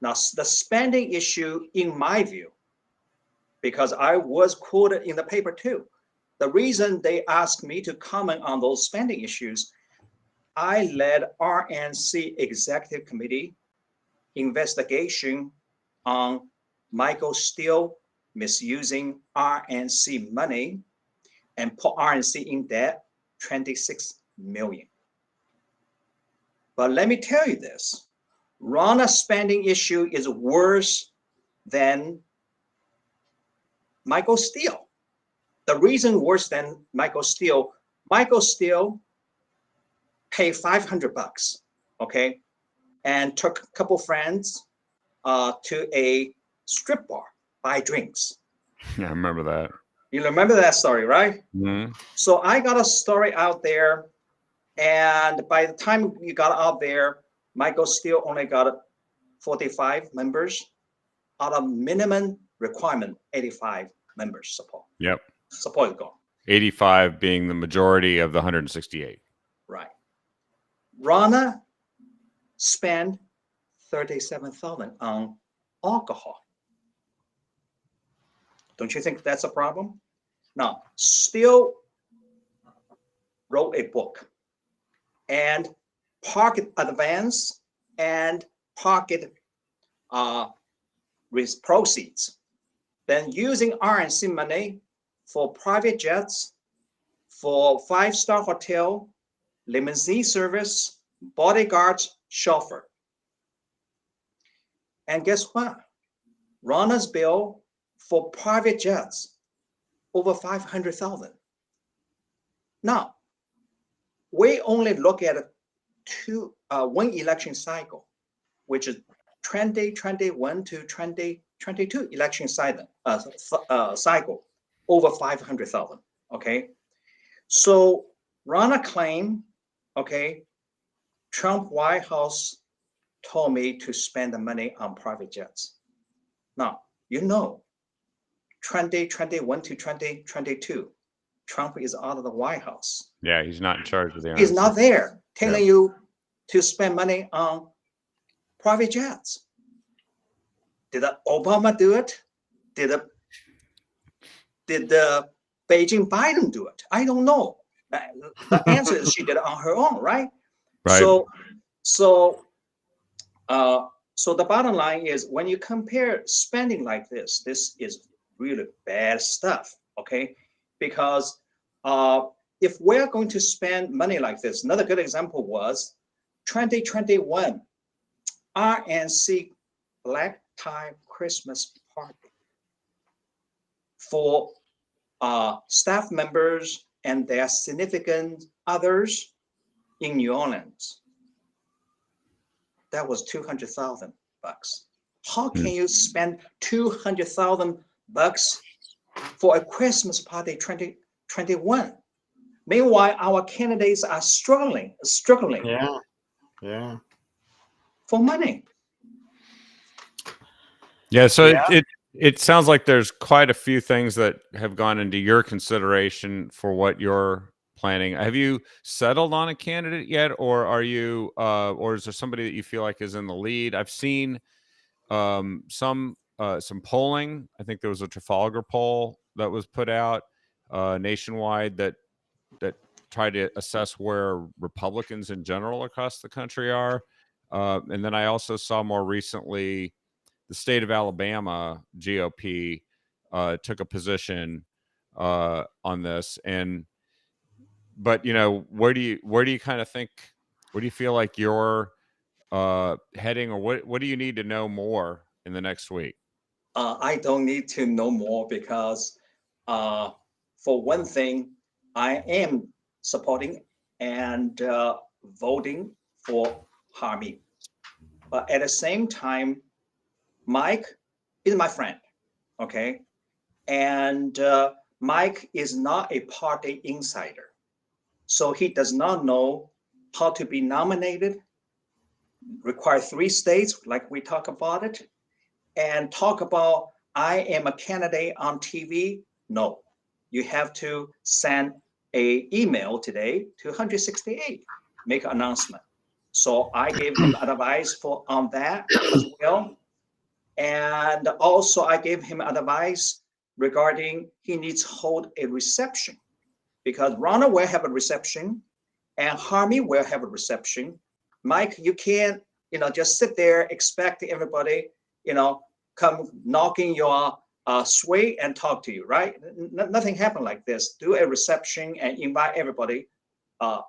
Now the spending issue, in my view, because I was quoted in the paper too, the reason they asked me to comment on those spending issues, I led RNC Executive Committee investigation on Michael Steele misusing RNC money and put RNC in debt, 26 million. But let me tell you this, Rana's spending issue is worse than Michael Steele. The reason worse than Michael Steele paid $500, okay, and took a couple friends to a strip bar, buy drinks. Yeah, I remember that. You remember that story, right? Mm-hmm. So I got a story out there, and by the time you got out there, Michael Steele only got 45 members out of minimum requirement, 85 members support. Yep. Support goal. 85 being the majority of the 168. Right. Rana spent 37,000 on alcohol. Don't you think that's a problem? Now, Steele wrote a book and pocket advance and pocket with proceeds. Then using RNC money for private jets, for five-star hotel, limousine service, bodyguards, chauffeur. And guess what? Rana's bill for private jets, over 500,000. Now, we only look at one election cycle, which is 2021 to 2022 election cycle, over 500,000. Okay, so Rana claimed, okay, Trump White House told me to spend the money on private jets. Now, you know, 2021 to 2022, Trump is out of the White House. Yeah, he's not in charge of the He's RNC. not there telling you to spend money on private jets. Did Obama do it? Did the Beijing Biden do it? I don't know. The answer is she did it on her own, right? Right. So the bottom line is, when you compare spending like this is really bad stuff, okay? Because if we're going to spend money like this, another good example was 2021 RNC Black Tie Christmas Party for staff members and their significant others in New Orleans. That was $200,000. How can you spend $200,000 for a Christmas party 2021? Meanwhile, our candidates are struggling Yeah. for money. Yeah, so Yeah. it sounds like there's quite a few things that have gone into your consideration for what you're planning. Have you settled on a candidate yet, or are you or is there somebody that you feel like is in the lead? I've seen some polling. I think there was a Trafalgar poll that was put out nationwide that tried to assess where Republicans in general across the country are. And then I also saw more recently the state of Alabama GOP took a position on this. But you know, where do you kind of think, where do you feel like you're heading, or what do you need to know more in the next week? I don't need to know more because, for one thing, I am supporting and voting for Harmony. But at the same time, Mike is my friend, okay? And Mike is not a party insider. So he does not know how to be nominated, require 3 states, like we talk about it, and talk about I am a candidate on TV. No, you have to send a email today to 168, make an announcement. So I gave him advice on that as well. And also I gave him advice regarding he needs to hold a reception, because Ronald will have a reception and Harmy will have a reception. Mike, you can't, just sit there, expect everybody, come knocking your suite and talk to you, right? Nothing happened like this. Do a reception and invite everybody, to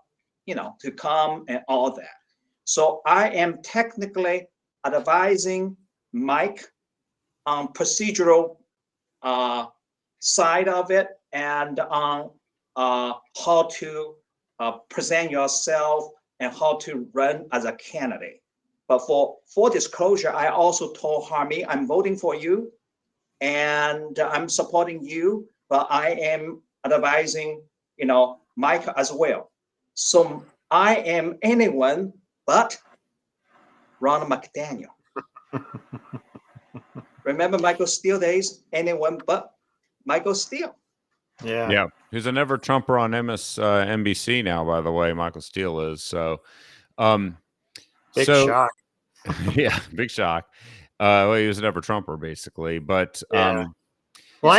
come and all that. So I am technically advising Mike on procedural side of it and on how to present yourself and how to run as a candidate. But for disclosure, I also told Harmy, I'm voting for you and I'm supporting you, but I am advising, Mike as well. So I am anyone but Ronald McDaniel. Remember Michael Steele days? Anyone but Michael Steele. Yeah. Who's a never Trumper on MSNBC now, by the way, Michael Steele is. So, Big shock. Yeah, big shock. Well, he was a never Trumper basically, but well, so,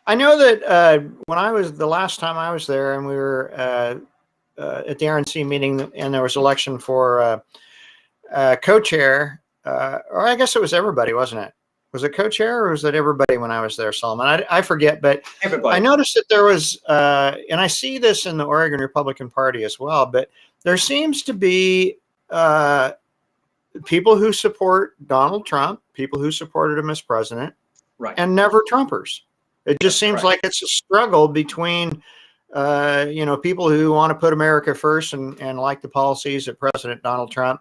I know that when I was the last time I was there, and we were at the RNC meeting, and there was election for co-chair, or I guess it was everybody, wasn't it? Was it co-chair or was it everybody when I was there, Solomon? I forget, but everybody. I noticed that there was, and I see this in the Oregon Republican Party as well, but there seems to be people who support Donald Trump, people who supported him as president, right, and never Trumpers. It just seems like it's a struggle between, people who want to put America first and like the policies that President Donald Trump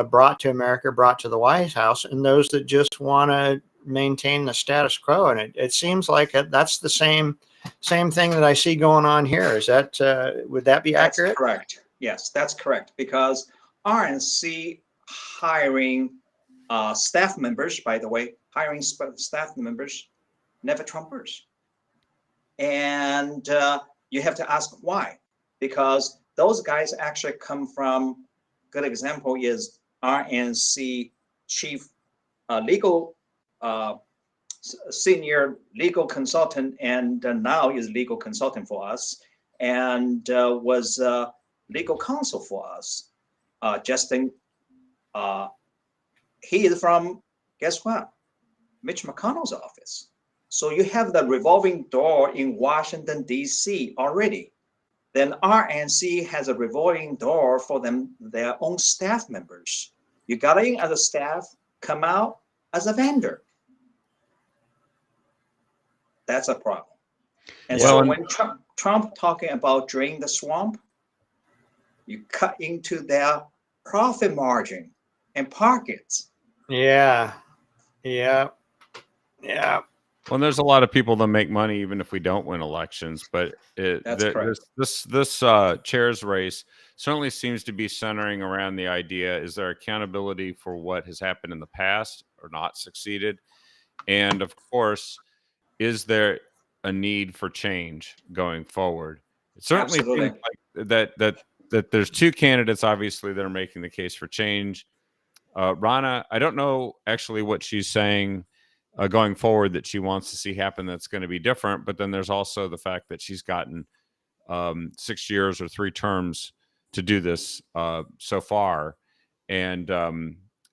brought to America, brought to the White House, and those that just want to maintain the status quo. And it seems like that's the same thing that I see going on here. Is that would that be accurate? That's correct. Yes, that's correct. Because RNC hiring staff members, by the way, hiring staff members, never Trumpers. And you have to ask why, because those guys actually come from, good example is RNC chief legal senior legal consultant, and now is legal consultant for us, and was legal counsel for us. Justin, he is from, guess what? Mitch McConnell's office. So you have the revolving door in Washington, D.C. already. Then RNC has a revolving door for them, their own staff members. You got in as a staff, come out as a vendor. That's a problem. And so when Trump talking about drain the swamp, you cut into their profit margin and pockets. Yeah. Well, there's a lot of people that make money even if we don't win elections, but this chair's race certainly seems to be centering around the idea: is there accountability for what has happened in the past or not succeeded, and of course, is there a need for change going forward? It certainly seems like that there's two candidates obviously that are making the case for change. Rana, I don't know actually what she's saying going forward that she wants to see happen that's going to be different. But then there's also the fact that she's gotten 6 years or 3 terms to do this so far. And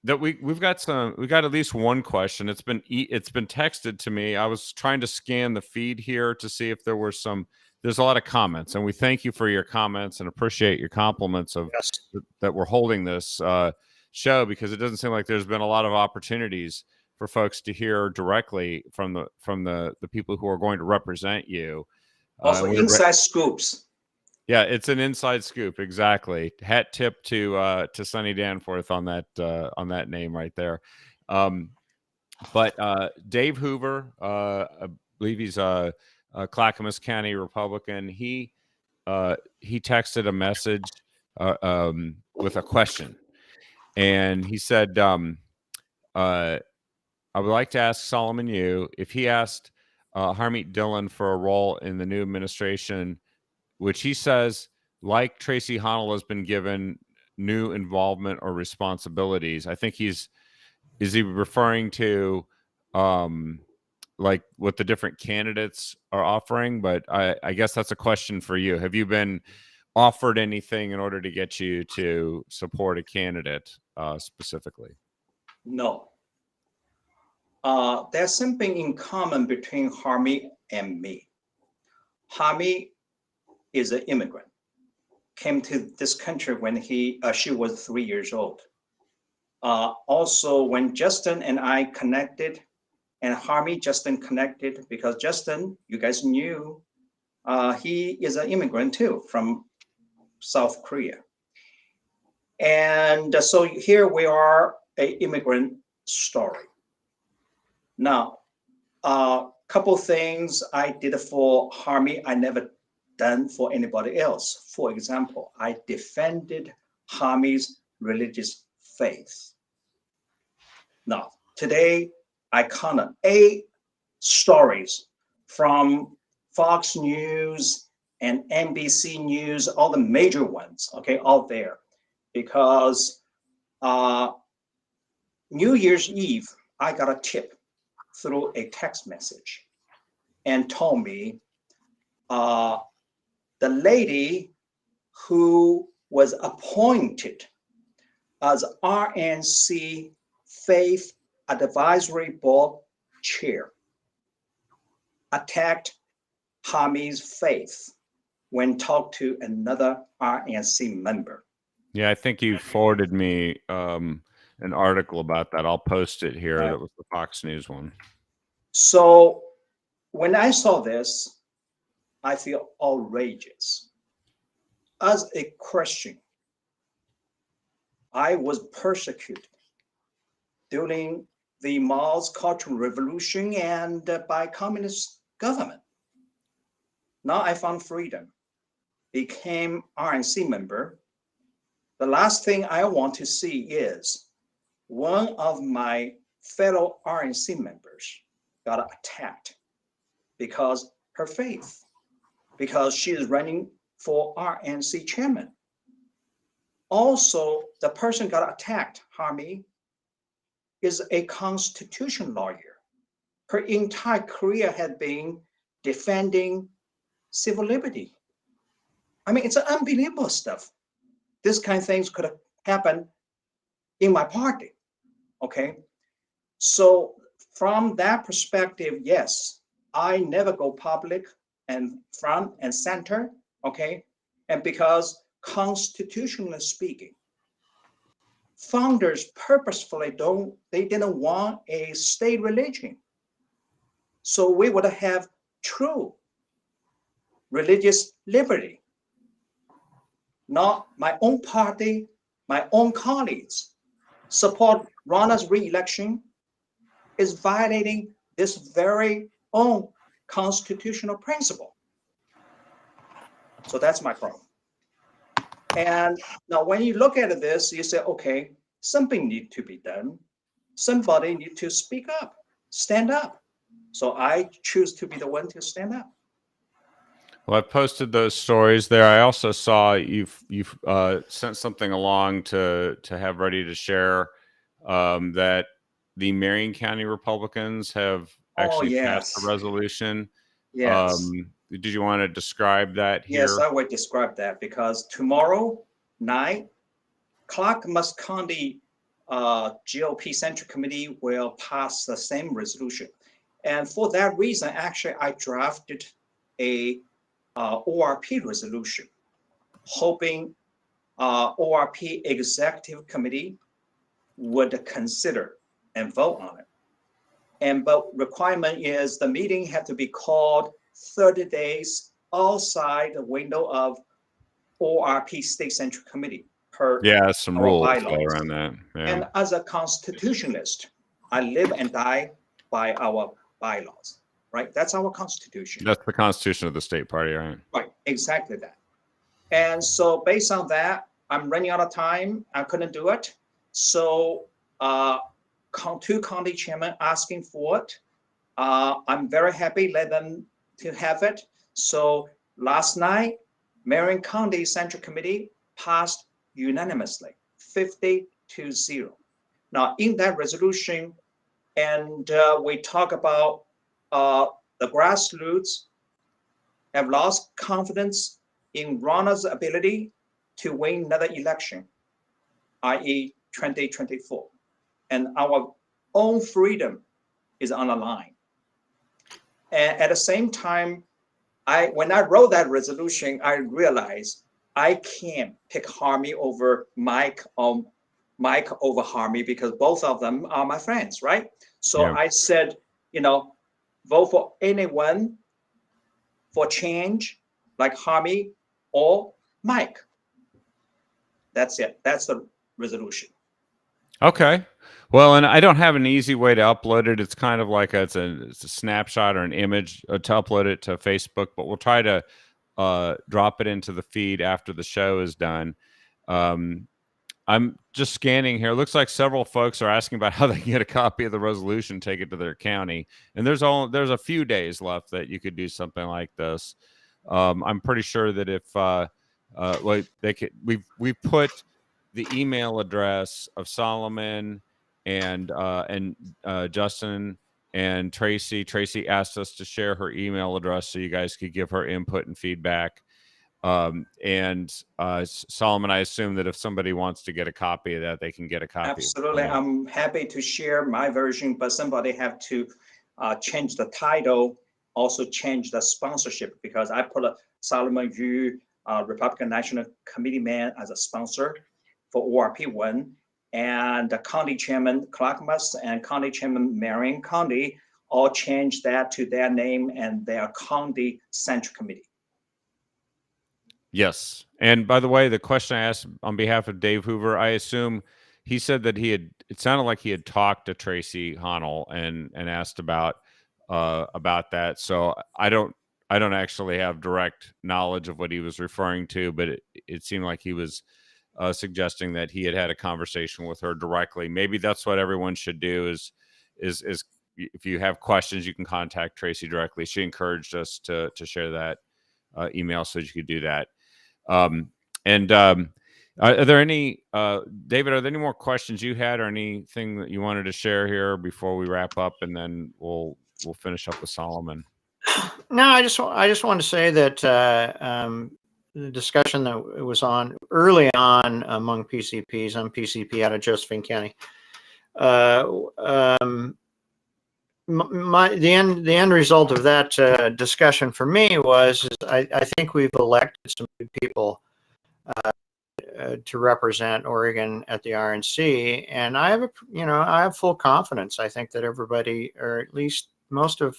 that we've got at least one question. It's been texted to me. I was trying to scan the feed here to see if there were there's a lot of comments, and we thank you for your comments and appreciate your compliments of that we're holding this show, because it doesn't seem like there's been a lot of opportunities for folks to hear directly from the people who are going to represent you. Also, inside scoops. Yeah, it's an inside scoop. Exactly. Hat tip to Sonny Danforth on that name right there. But Dave Hoover, I believe he's a Clackamas County Republican. He texted a message with a question, and he said, I would like to ask Solomon Yu if he asked Harmeet Dillon for a role in the new administration, which he says, like Tracy Honnold, has been given new involvement or responsibilities. I think is he referring to like what the different candidates are offering? But I guess that's a question for you. Have you been offered anything in order to get you to support a candidate specifically? No. There's something in common between Harmeet and me. Harmeet is an immigrant, came to this country when she was 3 years old. Also, when Justin and I connected, and Harmeet, Justin connected, because Justin, you guys knew, he is an immigrant too from South Korea. And so here we are, an immigrant story. Now, a couple things I did for Harmeet, I never done for anybody else. For example, I defended Harmeet's religious faith. Now, today, I counted 8 stories from Fox News and NBC News, all the major ones, okay, out there. Because New Year's Eve, I got a tip through a text message and told me the lady who was appointed as RNC Faith Advisory Board chair attacked Harmeet's faith when talked to another RNC member. Yeah, I think you forwarded me an article about that. I'll post it here. Right. That was the Fox News one. So when I saw this, I feel outrageous. As a Christian, I was persecuted during the Mao's Cultural Revolution and by communist government. Now I found freedom, became RNC member. The last thing I want to see is one of my fellow RNC members got attacked because her faith, because she is running for RNC chairman. Also, the person got attacked, Harmeet, is a constitution lawyer. Her entire career had been defending civil liberty. I mean, it's unbelievable stuff. This kind of things could have happened in my party, okay? So from that perspective, yes, I never go public and front and center, okay? And because constitutionally speaking, founders purposefully didn't want a state religion. So we would have true religious liberty. Not my own party, my own colleagues support Rana's re-election is violating this very own constitutional principle. So that's my problem. And now when you look at this, you say, okay, something needs to be done. Somebody needs to speak up, stand up. So I choose to be the one to stand up. Well, I posted those stories there. I also saw you've sent something along to have ready to share that the Marion County Republicans have actually passed a resolution. Yes. Did you want to describe that here? Yes, I would describe that because tomorrow night, Clackamas County GOP Central Committee will pass the same resolution. And for that reason, actually, I drafted a ORP resolution, hoping ORP Executive Committee would consider and vote on it. And but requirement is the meeting had to be called 30 days outside the window of ORP State Central Committee per some our rules bylaws. around that. Yeah. And as a constitutionalist, I live and die by our bylaws, right? That's our constitution. That's the constitution of the state party, right? Right, exactly that. And so based on that, I'm running out of time. I couldn't do it. So 2 county chairmen asking for it. I'm very happy let them to have it. So last night, Marion County Central Committee passed unanimously, 50-0. Now in that resolution, and we talk about the grassroots have lost confidence in Ronald's ability to win another election, i.e. 2024. And our own freedom is on the line. And at the same time, when I wrote that resolution, I realized I can't pick Harmy over Mike or Mike over Harmy because both of them are my friends, right? So Yeah. I said, vote for anyone for change, like Harmy or Mike. That's it. That's the resolution. Okay. Well, and I don't have an easy way to upload it. It's kind of like it's a snapshot or an image to upload it to Facebook, but we'll try to drop it into the feed after the show is done. I'm just scanning here. It looks like several folks are asking about how they can get a copy of the resolution, take it to their county. And there's a few days left that you could do something like this. I'm pretty sure that if like we've put the email address of Solomon and Justin and Tracy. Tracy asked us to share her email address so you guys could give her input and feedback. Solomon, I assume that if somebody wants to get a copy of that, they can get a copy. Absolutely. I'm happy to share my version, but somebody have to change the title, also change the sponsorship, because I put a Solomon Yu, Republican National Committeeman, as a sponsor for ORP1, and the county chairman Clackamas and county chairman Marion County all changed that to their name and their county central committee. Yes. And by the way, the question I asked on behalf of Dave Hoover, I assume he said that it sounded like he had talked to Tracy Honnell and asked about that. So I don't actually have direct knowledge of what he was referring to, but it seemed like he was suggesting that he had a conversation with her directly. Maybe that's what everyone should do is if you have questions, you can contact Tracy directly. She encouraged us to share that email so you could do that. Are there any, David, are there any more questions you had or anything that you wanted to share here before we wrap up, and then we'll finish up with Solomon? No, I just wanted to say that the discussion that was on early on among PCPs, I'm PCP out of Josephine County. The end result of that discussion for me was I think we've elected some good people to represent Oregon at the RNC, and I have full confidence. I think that everybody, or at least most of,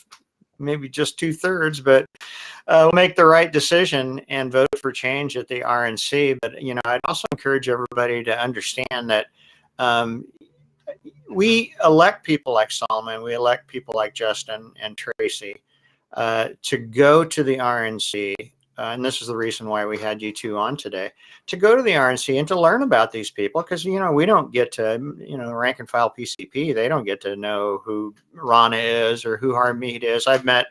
maybe just 2/3, but will make the right decision and vote for change at the RNC. But I'd also encourage everybody to understand that we elect people like Solomon, we elect people like Justin and Tracy to go to the RNC. And this is the reason why we had you two on today, to go to the RNC and to learn about these people, because we don't get to, rank and file PCP. They don't get to know who Rana is or who Harmeet is. I've met,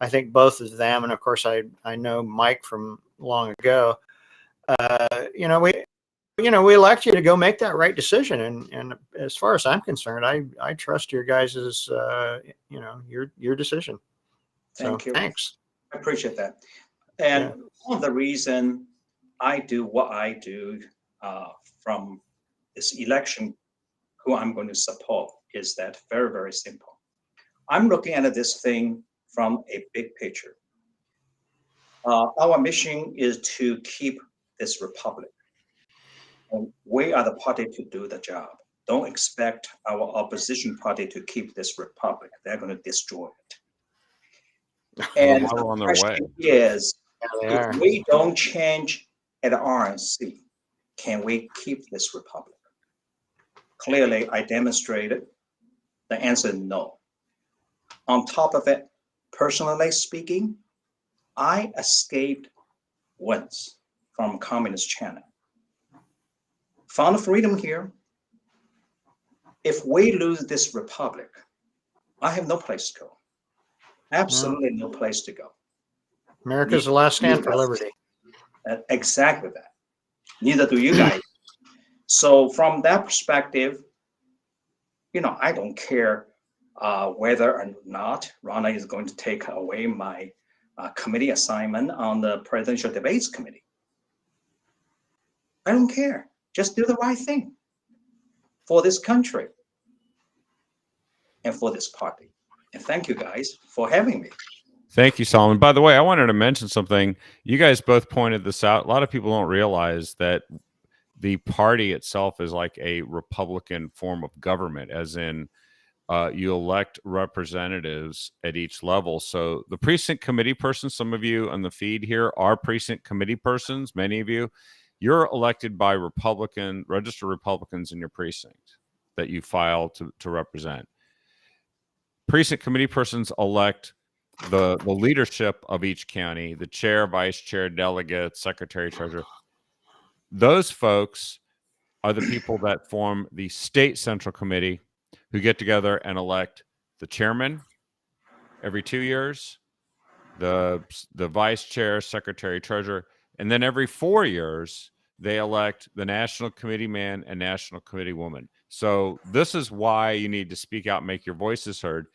I think, both of them, and of course I know Mike from long ago. We elect you to go make that right decision, and as far as I'm concerned, I trust your guys's your decision. Thank you. Thanks. I appreciate that. And one of the reason I do what I do from this election, who I'm going to support, is that very, very simple. I'm looking at this thing from a big picture. Our mission is to keep this republic. And we are the party to do the job. Don't expect our opposition party to keep this republic. They're going to destroy it. And well on the their way. question is, Yeah, if we don't change at the RNC, can we keep this republic? Clearly, I demonstrated the answer is no. On top of it, personally speaking, I escaped once from Communist China. Found freedom here. If we lose this republic, I have no place to go. Absolutely no place to go. America's the last stand for liberty. Exactly that. Neither do you guys. So from that perspective, I don't care whether or not Rana is going to take away my committee assignment on the Presidential Debates Committee. I don't care. Just do the right thing for this country and for this party. And thank you guys for having me. Thank you, Solomon. By the way, I wanted to mention something. You guys both pointed this out. A lot of people don't realize that the party itself is like a Republican form of government, as in you elect representatives at each level. So the precinct committee person, some of you on the feed here are precinct committee persons, many of you, you're elected by registered Republicans in your precinct that you file to represent. Precinct committee persons elect the leadership of each county, the chair, vice chair, delegate, secretary, treasurer. Those folks are the people that form the state central committee, who get together and elect the chairman every 2 years, the vice chair, secretary, treasurer, and then every 4 years they elect the national committee man and national committee woman. So this is why you need to speak out, make your voices heard.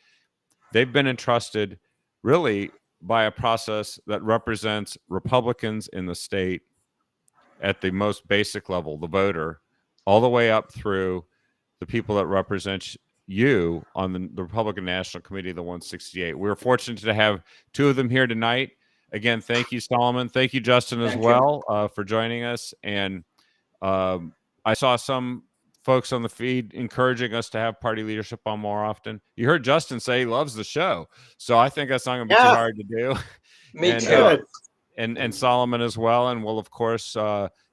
They've been entrusted really by a process that represents Republicans in the state at the most basic level, the voter, all the way up through the people that represent you on the Republican National Committee, the 168. We're fortunate to have two of them here tonight. Again, thank you, Solomon. Thank you, Justin, as well, for joining us. And I saw some folks on the feed encouraging us to have party leadership on more often. You heard Justin say he loves the show, so I think that's not going to be too hard to do. Me too. And Solomon as well. And we'll, of course,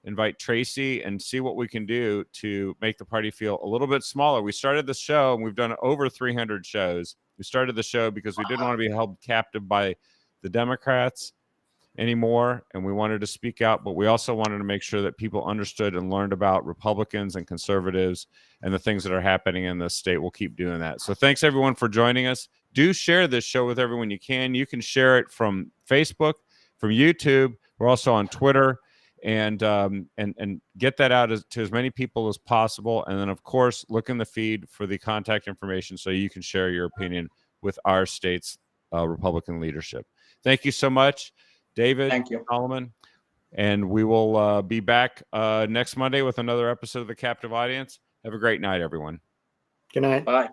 invite Tracy and see what we can do to make the party feel a little bit smaller. We started the show, and we've done over 300 shows. We started the show because we didn't want to be held captive by the Democrats anymore, and we wanted to speak out, but we also wanted to make sure that people understood and learned about Republicans and conservatives and the things that are happening in the state. We'll keep doing that. So thanks, everyone, for joining us. Do share this show with everyone you can. You can share it from Facebook, from YouTube. We're also on Twitter, and get that out to as many people as possible. And then, of course, look in the feed for the contact information so you can share your opinion with our state's Republican leadership. Thank you so much, David. Thank you, Solomon. And we will be back next Monday with another episode of The Captive Audience. Have a great night, everyone. Good night. Bye.